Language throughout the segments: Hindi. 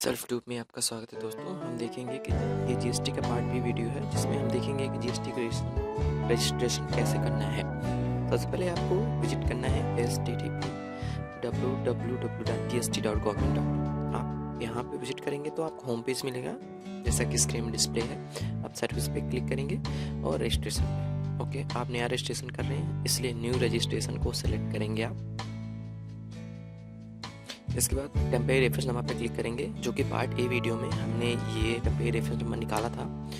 सेल्फ ट्यूब में आपका स्वागत है दोस्तों। हम देखेंगे कि ये जीएसटी का पार्ट भी वीडियो है जिसमें हम देखेंगे कि जीएसटी रजिस्ट्रेशन कैसे करना है। सबसे पहले आपको विजिट करना है http://www.gst.government. आप यहाँ पे विजिट करेंगे तो आपको होम पेज मिलेगा जैसा कि स्क्रीन में डिस्प्ले है। आप सर्विस पे क्लिक करेंगे और रजिस्ट्रेशन पे ओके, आप नया रजिस्ट्रेशन कर रहे हैं इसलिए न्यू रजिस्ट्रेशन को सेलेक्ट करेंगे आप। इसके बाद टेम्परेरी रेफरेंस नंबर पर क्लिक करेंगे, जो कि पार्ट ए वीडियो में हमने ये टेम्परेरी रेफरेंस नंबर निकाला था,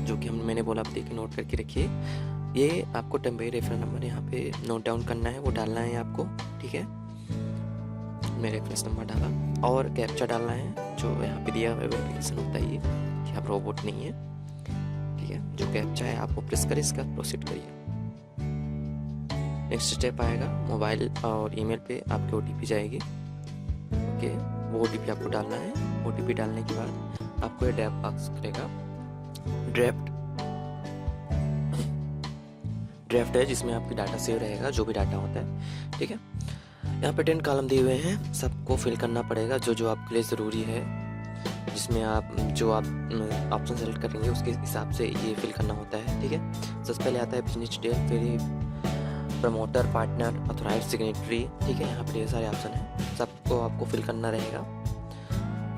जो कि मैंने बोला आप देखिए नोट करके रखिए। ये आपको टेम्परेरी रेफरेंस नंबर यहाँ पे नोट डाउन करना है, वो डालना है आपको, ठीक है। मैं रेफरेंस नंबर डाला और कैप्चा डालना है जो यहाँ पे दिया हुआ वेरिफिकेशन होता है ये कि आप रोबोट नहीं है, ठीक है। जो कैप्चा है आपको प्रेस करें, इसका प्रोसीड करिए। नेक्स्ट स्टेप आएगा, मोबाइल और ईमेल पे आपकी OTP जाएगी ओके, वो OTP आपको डालना है। OTP डालने के बाद आपको ये ड्राफ्ट बॉक्स करेगा, ड्राफ्ट है जिसमें आपकी डाटा सेव रहेगा, जो भी डाटा होता है, ठीक है। यहाँ पे 10 कॉलम दिए हुए हैं, सबको फिल करना पड़ेगा जो जो आपके लिए ज़रूरी है, जिसमें आप जो आप ऑप्शन सेलेक्ट करेंगे उसके हिसाब से ये फिल करना होता है, ठीक है। सबसे पहले आता है बिजनेस डिटेल, फिर प्रमोटर, पार्टनर, ऑथराइज्ड सिग्नेटरी, ठीक है। यहाँ पे ढेर सारे ऑप्शन हैं, सबको आपको फिल करना रहेगा।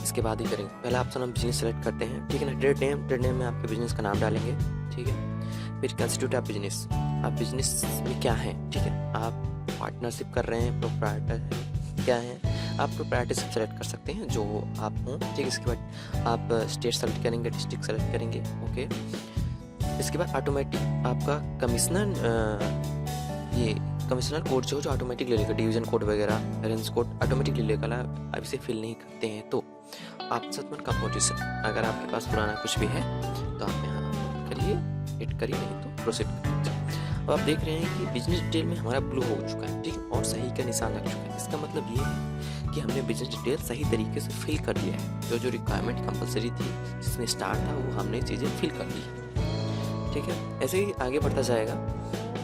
इसके बाद ही करेंगे। पहला ऑप्शन हम बिजनेस सेलेक्ट करते हैं, ठीक है ना। ट्रेड नेम में आपके बिजनेस का नाम डालेंगे, ठीक है। फिर कंस्टिट्यूट ऑफ बिजनेस, आप बिजनेस में क्या है, ठीक है। आप पार्टनरशिप कर रहे हैं, प्रोप्राइटर क्या है, आप प्रोप्राइटरशिप सेलेक्ट कर सकते हैं जो आप हों, ठीक है। इसके बाद आप स्टेट सेलेक्ट करेंगे, डिस्ट्रिक्ट सेलेक्ट करेंगे ओके। इसके बाद ऑटोमेटिक आपका कमिश्नर कोड जो ऑटोमेटिक ले लेगा, डिवीजन कोड वगैरह, रेंज कोड ऑटोमेटिक ले लेगा। आप इसे फिल नहीं करते हैं तो आप सतमन कंपोजिशन, अगर आपके पास पुराना कुछ भी है तो आप यहाँ करिए, एड करिए, नहीं तो प्रोसीड करिए। अब आप देख रहे हैं कि बिजनेस डिटेल में हमारा ब्लू हो चुका है, ठीक है, और सही का निशान लग चुका है। इसका मतलब ये है कि हमने बिजनेस डिटेल सही तरीके से फिल कर दिया है। जो रिक्वायरमेंट कंपलसरी थी, जिसमें स्टार्ट था, वो हमने चीज़ें फिल कर ली, ठीक है। ऐसे ही आगे बढ़ता जाएगा।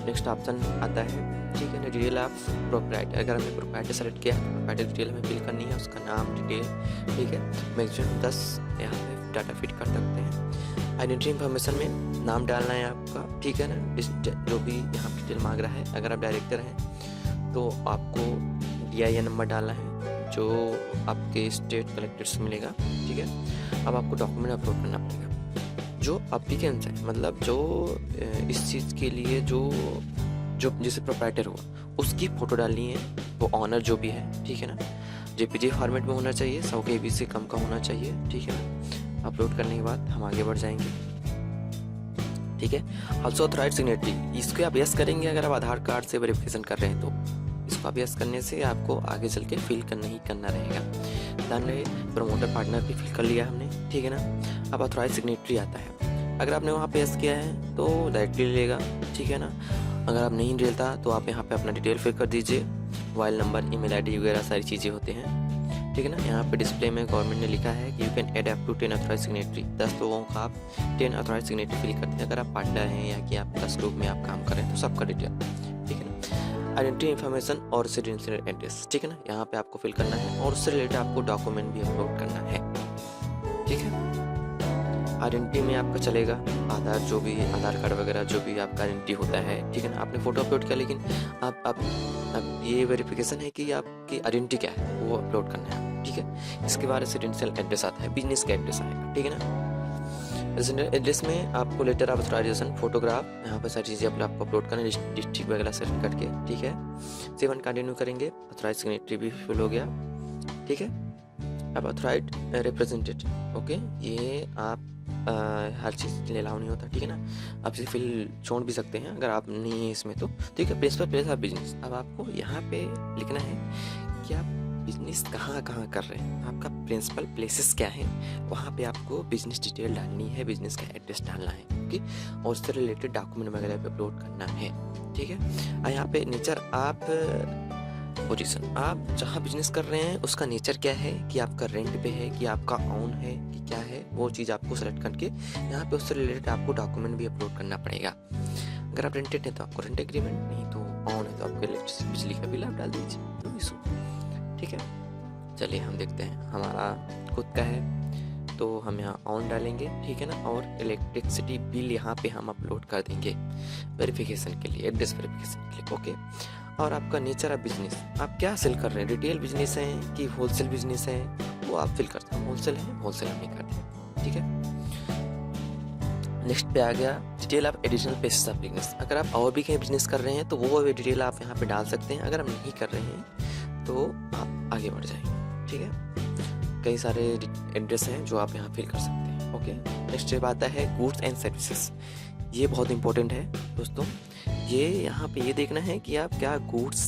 नेक्स्ट ऑप्शन आता है, ठीक है ना, डिटेल ऑफ प्रोप्राइटर। अगर हमने प्रोप्राइटर सेलेक्ट किया, प्रोप्राइटर डिटेल हमें फिल करनी है, उसका नाम, डिटेल, ठीक है। मैक्सिमम 10 यहाँ पे डाटा फिट कर सकते हैं। आइडेंटिटी इन्फॉर्मेशन में नाम डालना है आपका, ठीक है ना, जो भी यहाँ डिटेल मांग रहा है। अगर आप डायरेक्टर हैं तो आपको DIN नंबर डालना है जो आपके स्टेट कलेक्टर से मिलेगा, ठीक है। अब आपको डॉक्यूमेंट अपलोड करना पड़ेगा। जो अप्लीकेंट है, मतलब जो इस चीज़ के लिए जो जैसे प्रोप्राइटर हुआ, उसकी फ़ोटो डालनी है, वो ऑनर जो भी है, ठीक है ना। JPG फॉर्मेट में होना चाहिए, 100 KB से कम का होना चाहिए, ठीक है ना। अपलोड करने के बाद हम आगे बढ़ जाएंगे, ठीक है। ऑल्सो ऑथराइज्ड सिग्नेटरी, इसको आप यस करेंगे अगर आप आधार कार्ड से वेरिफिकेशन कर रहे हैं तो। इसको आप यस करने से आपको आगे चल के फिल करना ही करना रहेगा। ध्यान रहे, प्रमोटर, पार्टनर भी फिल कर लिया हमने, ठीक है ना। अब ऑथराइज्ड सिग्नेटरी आता है, अगर आपने वहाँ पे यस किया है तो डायरेक्टली लेगा, ठीक है ना। अगर आप नहीं डालता तो आप यहाँ पे अपना डिटेल फिल कर दीजिए, मोबाइल नंबर, ईमेल ID वगैरह सारी चीज़ें होते हैं, ठीक है ना। यहाँ पे डिस्प्ले में गवर्नमेंट ने लिखा है कि you can add up to 10 authorised signatory, 10 लोगों का आप 10 ऑथराइज्ड सिग्नेटरी फिल करते हैं। अगर आप पार्टनर हैं या कि आप 10 ग्रुप में आप काम कर रहे हैं तो सबका डिटेल, ठीक है ना। आइडेंटिटी इन्फॉर्मेशन और रेजिडेंशियल एड्रेस, ठीक है ना, यहाँ पे आपको फिल करना है और उससे रिलेटेड आपको डॉक्यूमेंट भी अपलोड करना है, ठीक है। आइडेंटिटी में आपका चलेगा आधार, जो भी आधार कार्ड वगैरह जो भी आपका आइडेंटिटी होता है, ठीक है ना। आपने फ़ोटो अपलोड किया, लेकिन आप ये वेरिफिकेशन है कि आपकी आइडेंटिटी क्या है वो अपलोड करना है, ठीक है। इसके बाद रेजिडेंशियल एड्रेस आता है, बिजनेस का एड्रेस आएगा, ठीक है ना। रेजिडेंशियल एड्रेस में आपको लेटर ऑफ ऑथराइजेशन, फोटोग्राफ, यहाँ पर सारी चीज़ें आपको अपलोड करना है, डिस्ट्रिक्ट वगैरह सेलेक्ट करके, ठीक है। 7 कंटिन्यू करेंगे। ऑथराइज्ड सिग्नेटरी भी फिल हो गया, ठीक है। अब ऑथराइज्ड रिप्रेजेंटेटिव, ओके, ये आप हर चीज़ ले अलाउ नहीं होता, ठीक है ना। आप इसे फिल छोड़ भी सकते हैं अगर आप नहीं है इसमें तो, ठीक है। प्रिंसिपल प्लेस ऑफ बिजनेस, अब आपको यहाँ पे लिखना है कि आप बिजनेस कहाँ कर रहे हैं, आपका प्रिंसिपल प्लेसेस क्या है, वहाँ पे आपको बिजनेस डिटेल डालनी है, बिजनेस का एड्रेस डालना है, ओके। और उससे रिलेटेड डॉक्यूमेंट वगैरह पे अपलोड करना है, ठीक है। और यहाँ पे नेचर आप पोजीशन, आप जहाँ बिजनेस कर रहे हैं उसका नेचर क्या है, कि आपका रेंट पे है, कि आपका ओन है, कि क्या है, वो चीज़ आपको सेलेक्ट करके यहाँ पे उससे रिलेटेड आपको डॉक्यूमेंट भी अपलोड करना पड़ेगा। अगर आप रेंटेड हैं तो आपको रेंट एग्रीमेंट, नहीं तो ऑन है तो आपको इलेक्ट्रिसिटी, बिजली का बिल आप डाल दीजिए, नो इशू, ठीक है। चलिए हम देखते हैं, हमारा खुद का है तो हम यहाँ ऑन डालेंगे, ठीक है ना। और इलेक्ट्रिसिटी बिल यहाँ पे हम अपलोड कर देंगे वेरिफिकेशन के लिए, एड्रेस वेरिफिकेशन के लिए, ओके। और आपका नेचर ऑफ बिजनेस, आप क्या सेल कर रहे हैं, रिटेल बिजनेस है कि होलसेल बिजनेस है, वो आप फिल करते हैं। होलसेल है, होलसेल हम नहीं करते, ठीक है। नेक्स्ट पे आ गया detail of additional places of business. अगर आप और भी कहीं बिजनेस कर रहे हैं तो वो डिटेल आप यहाँ पे डाल सकते हैं। अगर हम नहीं कर रहे हैं तो आप आगे बढ़ जाएंगे, ठीक है। कई सारे एड्रेस हैं जो आप यहाँ फिल कर सकते हैं, ओके। नेक्स्ट स्टेप आता है गुड्स एंड सर्विसेज। ये बहुत इंपॉर्टेंट है दोस्तों। ये यहाँ पे ये देखना है कि आप क्या गुड्स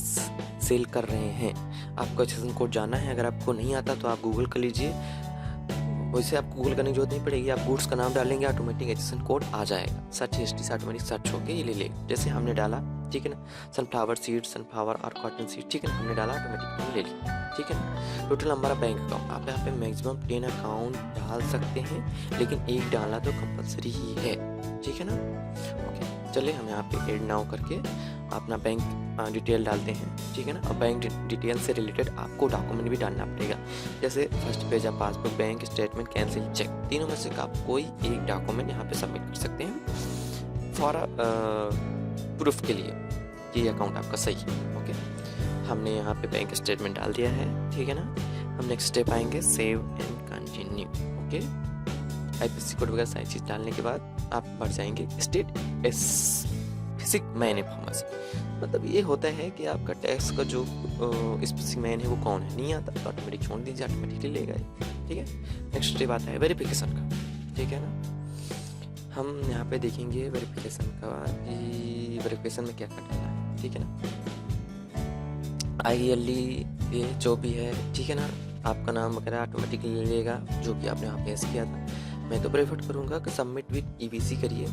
सेल कर रहे हैं। आपको एक्सेशन कोड जानना है। अगर आपको नहीं आता तो आप गूगल कर लीजिए। वैसे आपको गूगल करने की जरूरत नहीं पड़ेगी, आप गुड्स का नाम डालेंगे, ऑटोमेटिक एक्सेशन कोड आ जाएगा। सर्च हिस्ट्री से ऑटोमेटिक सर्च होके ये ले लेगा। जैसे हमने डाला, ठीक है ना, सनफ्लावर सीड, सनफ्लावर और कॉटन सीड, ठीक है ना, हमने डाला, ऑटोमेटिक ले लिया, ठीक है ना। Total number of bank account, आप यहाँ पे मैक्सिमम 10 अकाउंट डाल सकते हैं, लेकिन एक डालना तो कंपलसरी ही है, ठीक है ना, ओके। चलिए हम यहाँ पे एड नाउ करके अपना बैंक डिटेल डालते हैं, ठीक है ना। और बैंक डिटेल से रिलेटेड आपको डॉक्यूमेंट भी डालना पड़ेगा। जैसे फर्स्ट पेज आप passbook, bank statement, cancel cheque, तीनों में से आप कोई एक डॉक्यूमेंट यहाँ पे सबमिट कर सकते हैं फॉर प्रूफ के लिए कि अकाउंट आपका सही है, ओके। हमने यहाँ पे बैंक स्टेटमेंट डाल दिया है, ठीक है ना। हम नेक्स्ट स्टेप आएंगे save and continue, okay. IPC code वगैरह सारी चीज़ डालने के बाद आप बढ़ जाएंगे स्टेट स्पेसिफिक मैन इन्फॉर्मेशन। मतलब ये होता है कि आपका टैक्स का जो स्पेसिफिक मैन है वो कौन है। नहीं आता तो ऑटोमेटिक छोड़ दीजिए, ऑटोमेटिकली लेगा, ठीक है। नेक्स्ट स्टेप आता है वेरिफिकेशन का, ठीक है ना। हम यहाँ पे देखेंगे वेरिफिकेशन का कि वेरिफिकेशन में क्या क्या डालना है, ठीक है ना। ILE ये जो भी है, ठीक है ना, आपका नाम वगैरह ऑटोमेटिकली ले लेगा जो कि आपने यहाँ पेश किया था। मैं तो प्रेफर करूँगा कि सबमिट विद EBC करिए,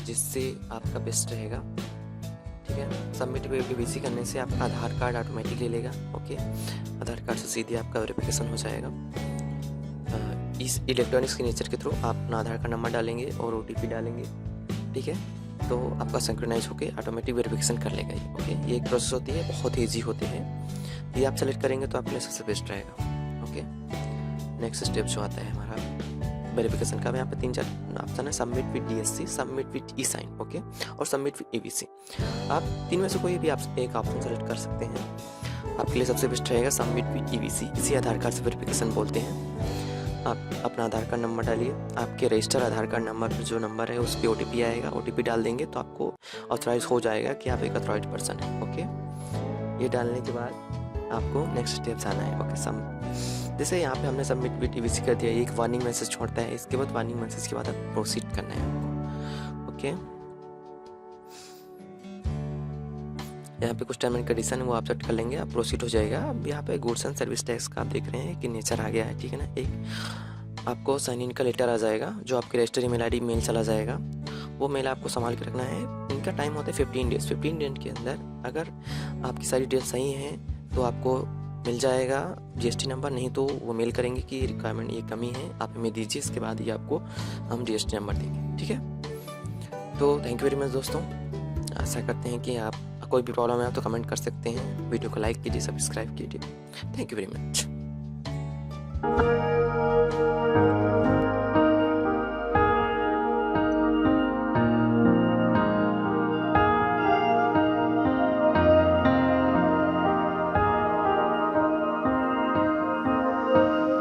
जिससे आपका बेस्ट रहेगा, ठीक है। सबमिट विद EBC करने से आपका आधार कार्ड ऑटोमेटिक ले लेगा, ओके। आधार कार्ड से सीधे आपका वेरिफिकेशन हो जाएगा। इस इलेक्ट्रॉनिक सिग्नेचर के थ्रू आप अपना आधार कार्ड नंबर डालेंगे और OTP डालेंगे, ठीक है, तो आपका सिंक्रोनाइज होकर ऑटोमेटिक वेरिफिकेशन कर लेगा ये, ओके। ये एक प्रोसेस होती है, बहुत ईजी होते हैं। ये आप सेलेक्ट करेंगे तो आपके लिए सबसे बेस्ट रहेगा, ओके। नेक्स्ट स्टेप जो आता है हमारा वेरिफिकेशन का, यहाँ पे 3-4 ऑप्शन है, submit with DSC, submit with e sign, okay, और सबमिट विद EBC। आप तीन में से कोई भी आप एक ऑप्शन सेलेक्ट कर सकते हैं। आपके लिए सबसे बेस्ट रहेगा सबमिट विद EBC। इसी आधार कार्ड से वेरिफिकेशन बोलते हैं। आप अपना आधार कार्ड नंबर डालिए, आपके रजिस्टर आधार कार्ड नंबर पर जो नंबर है उस पर OTP आएगा। OTP डाल देंगे तो आपको ऑथराइज हो जाएगा कि आप एक ऑथराइज पर्सन हैं, ओके। ये डालने के बाद आपको नेक्स्ट स्टेप जाना है, ओके। जैसे यहाँ पे हमने सबमिट विद EBC कर दिया, एक वार्निंग मैसेज छोड़ता है। इसके बाद वार्निंग मैसेज के बाद आप प्रोसीड करना है आपको, ओके। यहाँ पे कुछ टर्म एंड कंडीशन है वो आप सेट कर लेंगे, आप प्रोसीड हो जाएगा। अब यहाँ पे गुड्स एंड सर्विस टैक्स का आप देख रहे हैं कि नेचर आ गया है, ठीक है ना। एक आपको साइन इन का लेटर आ जाएगा, जो आपके रजिस्टर email ID मेल चला जाएगा। वो मेल आपको संभाल के रखना है। इनका टाइम होता है 15 डेज। 15 डेज के अंदर अगर आपकी सारी डिटेल सही हैं तो आपको मिल जाएगा GST नंबर, नहीं तो वो मेल करेंगे कि रिक्वायरमेंट ये कमी है, आप हमें दीजिए, इसके बाद ही आपको हम GST नंबर देंगे, ठीक है। तो थैंक यू वेरी मच दोस्तों। आशा करते हैं कि आप कोई भी प्रॉब्लम है तो कमेंट कर सकते हैं। वीडियो को लाइक कीजिए, सब्सक्राइब कीजिए। Thank you very much.